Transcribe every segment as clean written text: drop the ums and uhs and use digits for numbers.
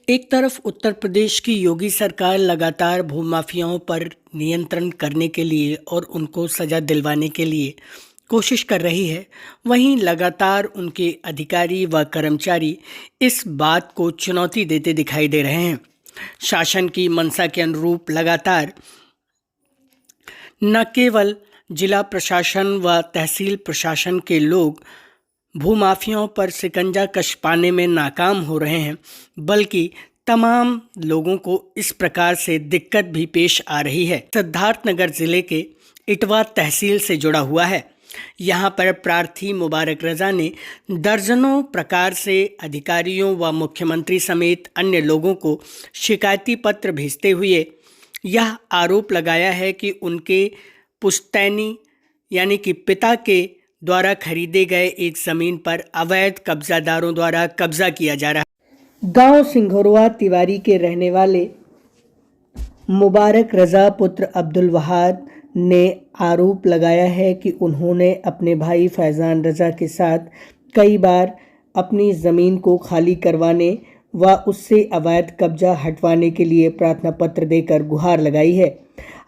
एक तरफ उत्तर प्रदेश की योगी सरकार लगातार भूमाफियाओं पर नियंत्रण करने के लिए और उनको सजा दिलवाने के लिए कोशिश कर रही है, वहीं लगातार उनके अधिकारी व कर्मचारी इस बात को चुनौती देते दिखाई दे रहे हैं। शासन की मंशा के अनुरूप लगातार न केवल जिला प्रशासन व तहसील प्रशासन के लोग भूमाफियाओं पर शिकंजा कस पाने में नाकाम हो रहे हैं, बल्कि तमाम लोगों को इस प्रकार से दिक्कत भी पेश आ रही है। सिद्धार्थनगर जिले के इटवा तहसील से जुड़ा हुआ है। यहाँ पर प्रार्थी मुबारक रजा ने दर्जनों प्रकार से अधिकारियों व मुख्यमंत्री समेत अन्य लोगों को शिकायती पत्र भेजते हुए यह आरोप लगाया है कि उनके पुश्तैनी यानी कि पिता के द्वारा खरीदे गए एक ज़मीन पर अवैध कब्जादारों द्वारा कब्जा किया जा रहा है। गांव सिंघोरवा तिवारी के रहने वाले मुबारक रजा पुत्र अब्दुल वहाद ने आरोप लगाया है कि उन्होंने अपने भाई फैज़ान रजा के साथ कई बार अपनी ज़मीन को खाली करवाने व उससे अवैध कब्जा हटवाने के लिए प्रार्थना पत्र देकर गुहार लगाई है।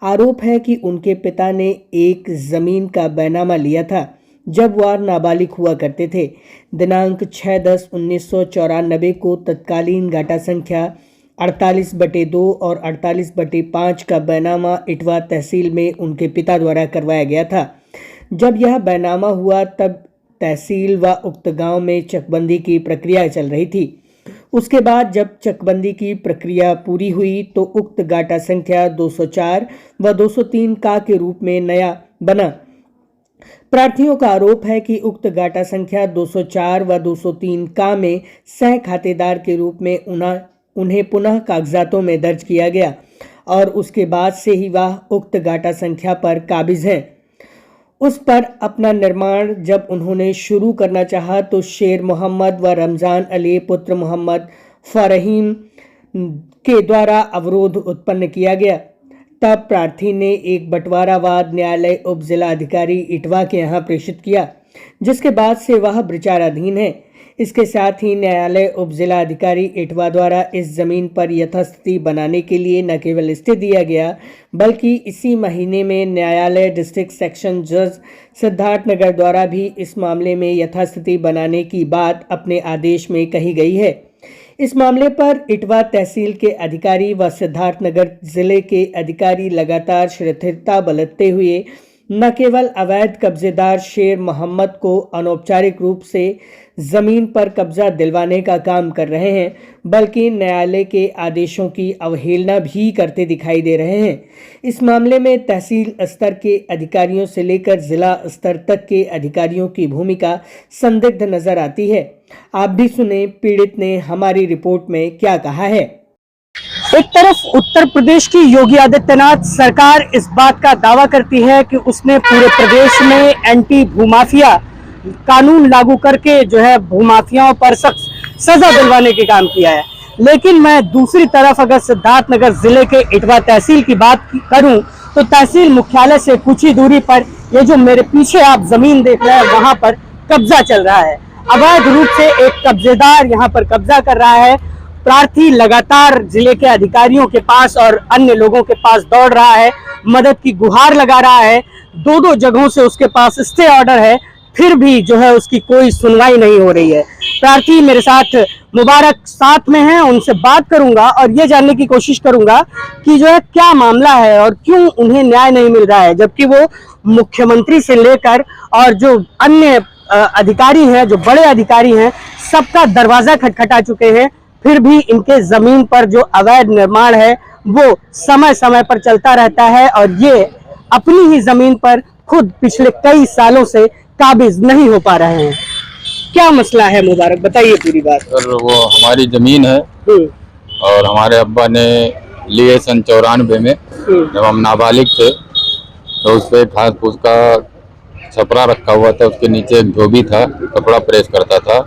आरोप है कि उनके पिता ने एक ज़मीन का बैनामा लिया था जब वह नाबालिग हुआ करते थे। दिनांक 6/10/1994 को तत्कालीन गाटा संख्या 48/2 और 48/5 का बैनामा इटवा तहसील में उनके पिता द्वारा करवाया गया था। जब यह बैनामा हुआ तब तहसील व उक्त गांव में चकबंदी की प्रक्रिया चल रही थी। उसके बाद जब चकबंदी की प्रक्रिया पूरी हुई तो उक्त गाटा संख्या 204 व 203 का के रूप में नया बना। प्रार्थियों का आरोप है कि उक्त गाटा संख्या 204 व 203 का में सह खातेदार के रूप में उन्हें पुनः कागजातों में दर्ज किया गया और उसके बाद से ही वह उक्त गाटा संख्या पर काबिज हैं। उस पर अपना निर्माण जब उन्होंने शुरू करना चाहा तो शेर मोहम्मद व रमज़ान अली पुत्र मोहम्मद फ़रहीम के द्वारा अवरोध उत्पन्न किया गया। तब प्रार्थी ने एक बंटवारावाद न्यायालय उप जिला अधिकारी इटवा के यहाँ प्रेषित किया, जिसके बाद से वह विचाराधीन है। इसके साथ ही न्यायालय उप जिला अधिकारी इटवा द्वारा इस जमीन पर यथास्थिति बनाने के लिए न केवल स्टे दिया गया, बल्कि इसी महीने में न्यायालय डिस्ट्रिक्ट सेक्शन जज सिद्धार्थनगर द्वारा भी इस मामले में यथास्थिति बनाने की बात अपने आदेश में कही गई है। इस मामले पर इटवा तहसील के अधिकारी व सिद्धार्थनगर जिले के अधिकारी लगातार शिथिलता बरतते हुए न केवल अवैध कब्जेदार शेर मोहम्मद को अनौपचारिक रूप से जमीन पर कब्जा दिलवाने का काम कर रहे हैं, बल्कि न्यायालय के आदेशों की अवहेलना भी करते दिखाई दे रहे हैं। इस मामले में तहसील स्तर के अधिकारियों से लेकर जिला स्तर तक के अधिकारियों की भूमिका संदिग्ध नजर आती है। आप भी सुने पीड़ित ने हमारी रिपोर्ट में क्या कहा है। एक तरफ उत्तर प्रदेश की योगी आदित्यनाथ सरकार इस बात का दावा करती है कि उसने पूरे प्रदेश में एंटी भूमाफिया कानून लागू करके जो है भूमाफियाओं पर सख्त सजा दिलवाने के काम किया है, लेकिन मैं दूसरी तरफ अगर सिद्धार्थनगर जिले के इटवा तहसील की बात करूं तो तहसील मुख्यालय से कुछ ही दूरी पर ये जो मेरे पीछे आप जमीन देख रहे हैं वहां पर कब्जा चल रहा है। अवैध रूप से एक कब्जेदार यहाँ पर कब्जा कर रहा है। प्रार्थी लगातार जिले के अधिकारियों के पास और अन्य लोगों के पास दौड़ रहा है, मदद की गुहार लगा रहा है। दो जगहों से उसके पास स्टे ऑर्डर है, फिर भी जो है उसकी कोई सुनवाई नहीं हो रही है। प्रार्थी मेरे साथ मुबारक साथ में हैं, उनसे बात करूंगा और ये जानने की कोशिश करूंगा कि जो है क्या मामला है और क्यों उन्हें न्याय नहीं मिल रहा है, जबकि वो मुख्यमंत्री से लेकर और जो अन्य अधिकारी हैं, जो बड़े अधिकारी हैं, सबका दरवाजा खटखटा चुके हैं, फिर भी इनके जमीन पर जो अवैध निर्माण है वो समय समय पर चलता रहता है और ये अपनी ही जमीन पर खुद पिछले कई सालों से काबिज नहीं हो पा रहे हैं। क्या मसला है मुबारक, बताइए पूरी बात। सर वो हमारी जमीन है और हमारे अब्बा ने लिए सन 94 में जब हम नाबालिग थे, तो उस पे घास फूस का छपरा रखा हुआ था, उसके नीचे एक धोबी था, कपड़ा प्रेस करता था।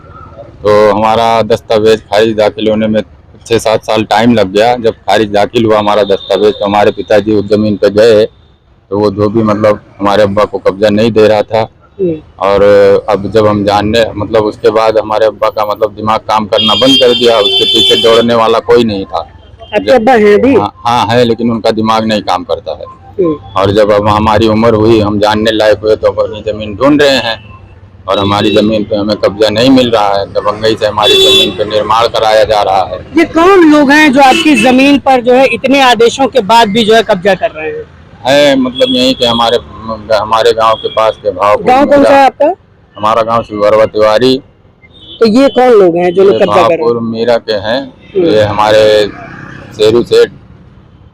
तो हमारा दस्तावेज खारिज दाखिल होने में 6-7 साल टाइम लग गया। जब खारिज दाखिल हुआ हमारा दस्तावेज तो हमारे पिताजी उस जमीन पे गए तो वो धोबी मतलब हमारे अब्बा को कब्जा नहीं दे रहा था। और अब जब हम जानने मतलब उसके बाद हमारे अब्बा का मतलब दिमाग काम करना बंद कर दिया। उसके पीछे दौड़ने वाला कोई नहीं था। आपके अब्बा हैं भी? हाँ है, लेकिन उनका दिमाग नहीं काम करता है। और जब अब हमारी उम्र हुई, हम जानने लायक हुए, तो अपनी जमीन ढूंढ रहे हैं और हमारी जमीन पे हमें कब्जा नहीं मिल रहा है। दबंगई से हमारी जमीन पे निर्माण कराया जा रहा है। ये कौन लोग हैं जो आपकी जमीन पर जो है इतने आदेशों के बाद भी जो है कब्जा कर रहे हैं? है मतलब यही कि हमारे गांव के पास के भाव। गांव कौन सा है आपका? हमारा गांव शिवरवा तिवारी। तो ये कौन लोग हैं जो लोग कब्जा कर रहे हैं? मीरा के हैं। ये हमारे शेरू सेठ,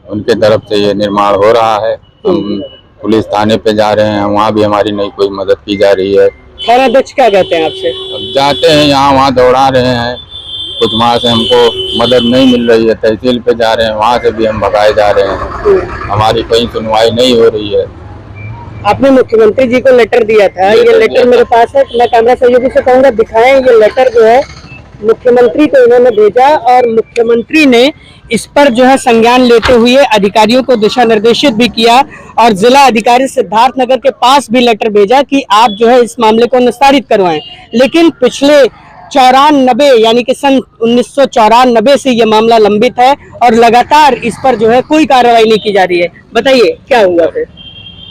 उनके तरफ से ये निर्माण हो रहा है। हम पुलिस थाने पे जा रहे हैं, वहाँ भी हमारी नहीं कोई मदद की जा रही है। थाना अध्यक्ष क्या कहते हैं आपसे? अब जाते हैं यहाँ वहाँ दौड़ा रहे हैं, कुछ वहाँ से हमको मदद नहीं मिल रही है। तहसील पे जा रहे हैं, वहाँ से भी हम भगाए जा रहे हैं। हमारी कहीं सुनवाई नहीं हो रही है। आपने मुख्यमंत्री जी को लेटर दिया था, ये लेटर मेरे पास है। मैं कैमरा सहयोगी से कहूँगा दिखाएं। ये लेटर जो है मुख्यमंत्री को इन्होंने भेजा और मुख्यमंत्री ने इस पर जो है संज्ञान लेते हुए अधिकारियों को दिशा निर्देशित भी किया और जिला अधिकारी सिद्धार्थनगर के पास भी लेटर भेजा कि आप जो है इस मामले को निस्तारित करवाएं। लेकिन पिछले 94 यानी कि सन 1994 से ये मामला लंबित है और लगातार इस पर जो है कोई कार्रवाई नहीं की जा रही है। बताइए क्या हुआ फिर?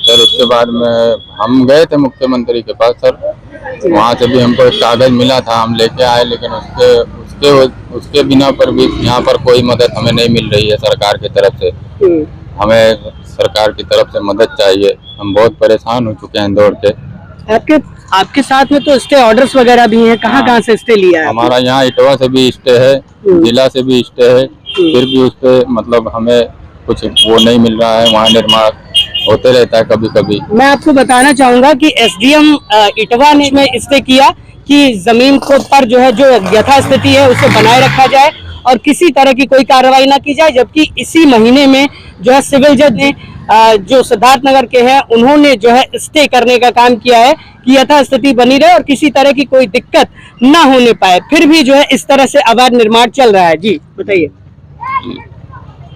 सर उसके बाद में हम गए थे मुख्यमंत्री के पास सर, वहाँ से भी हमको एक कागज मिला था, हम लेके आए। लेकिन उसके बिना पर भी यहाँ पर कोई मदद हमें नहीं मिल रही है सरकार की तरफ से। हमें सरकार की तरफ से मदद चाहिए। हम बहुत परेशान हो चुके हैं दौड़ के। आपके साथ में तो स्टे ऑर्डर्स वगैरह भी हैं, कहाँ से स्टे लिया है? हमारा यहाँ इटवा से भी स्टे है, जिला से भी स्टे है, फिर भी उस पे मतलब हमें कुछ वो नहीं मिल रहा है। वहाँ निर्माण होते रहता है कभी कभी। मैं आपको बताना चाहूंगा कि एसडीएम इटवा ने इसमें स्टे किया कि जमीन को पर जो है जो यथास्थिति है उसे बनाए रखा जाए और किसी तरह की कोई कार्रवाई ना की जाए। जबकि इसी महीने में जो है सिविल जज ने जो सिद्धार्थनगर के हैं उन्होंने जो है स्टे करने का काम किया है कि यथास्थिति बनी रहे और किसी तरह की कोई दिक्कत ना होने पाए। फिर भी जो है इस तरह से अवैध निर्माण चल रहा है। जी बताइए।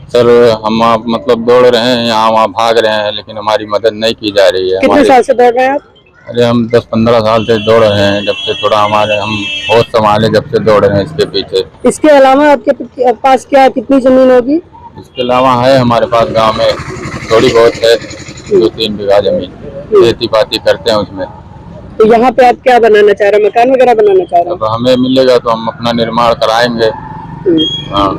सर हम मतलब दौड़ रहे हैं, यहाँ वहाँ भाग रहे हैं, लेकिन हमारी मदद नहीं की जा रही है। कितने साल से दौड़ रहे हैं आप? अरे हम 10-15 साल से दौड़ रहे हैं, जब से थोड़ा हम होश संभाले जब से दौड़ रहे हैं इसके पीछे। इसके अलावा आपके पास क्या कितनी जमीन होगी? इसके अलावा है हमारे पास गांव में थोड़ी बहुत है, 2-3 बीघा जमीन, खेती बाती करते हैं उसमें। तो यहाँ पे आप क्या बनाना चाह रहे हैं? मकान वगैरह बनाना चाह रहे हैं? अब हमें मिलेगा तो हम अपना निर्माण कराएंगे। हाँ।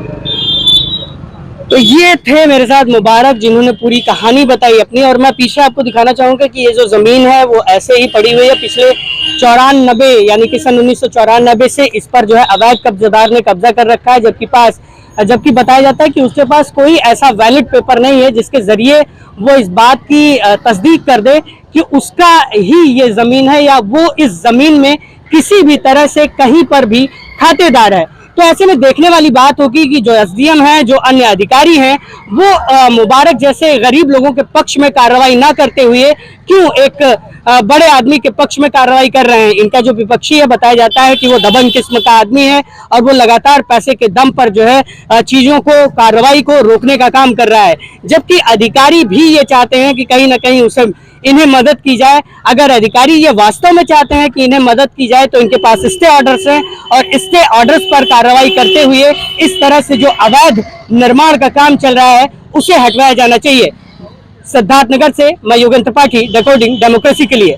तो ये थे मेरे साथ मुबारक जिन्होंने पूरी कहानी बताई अपनी। और मैं पीछे आपको दिखाना चाहूंगा कि ये जो जमीन है वो ऐसे ही पड़ी हुई है। पिछले 94 यानी कि सन 1994 से इस पर जो है अवैध कब्जादार ने कब्जा कर रखा है। जबकि बताया जाता है कि उसके पास कोई ऐसा वैलिड पेपर नहीं है जिसके जरिए वो इस बात की तस्दीक कर दे कि उसका ही ये जमीन है या वो इस जमीन में किसी भी तरह से कहीं पर भी खातेदार है। तो ऐसे में देखने वाली बात होगी कि जो एसडीएम है, जो अन्य अधिकारी हैं, वो मुबारक जैसे गरीब लोगों के पक्ष में कार्रवाई ना करते हुए क्यों एक बड़े आदमी के पक्ष में कार्रवाई कर रहे हैं। इनका जो विपक्षी है बताया जाता है कि वो दबंग किस्म का आदमी है और वो लगातार पैसे के दम पर जो है चीजों को, कार्रवाई को रोकने का काम कर रहा है। जबकि अधिकारी भी ये चाहते हैं कि कहीं ना कहीं उसे इन्हें मदद की जाए। अगर अधिकारी ये वास्तव में चाहते हैं कि इन्हें मदद की जाए तो इनके पास स्टे ऑर्डर्स हैं और स्टे ऑर्डर्स पर कार्रवाई करते हुए इस तरह से जो अवैध निर्माण का काम चल रहा है उसे हटवाया जाना चाहिए। सिद्धार्थनगर से मैं योगेंद्र त्रिपाठी, रिकॉर्डिंग डेमोक्रेसी के लिए।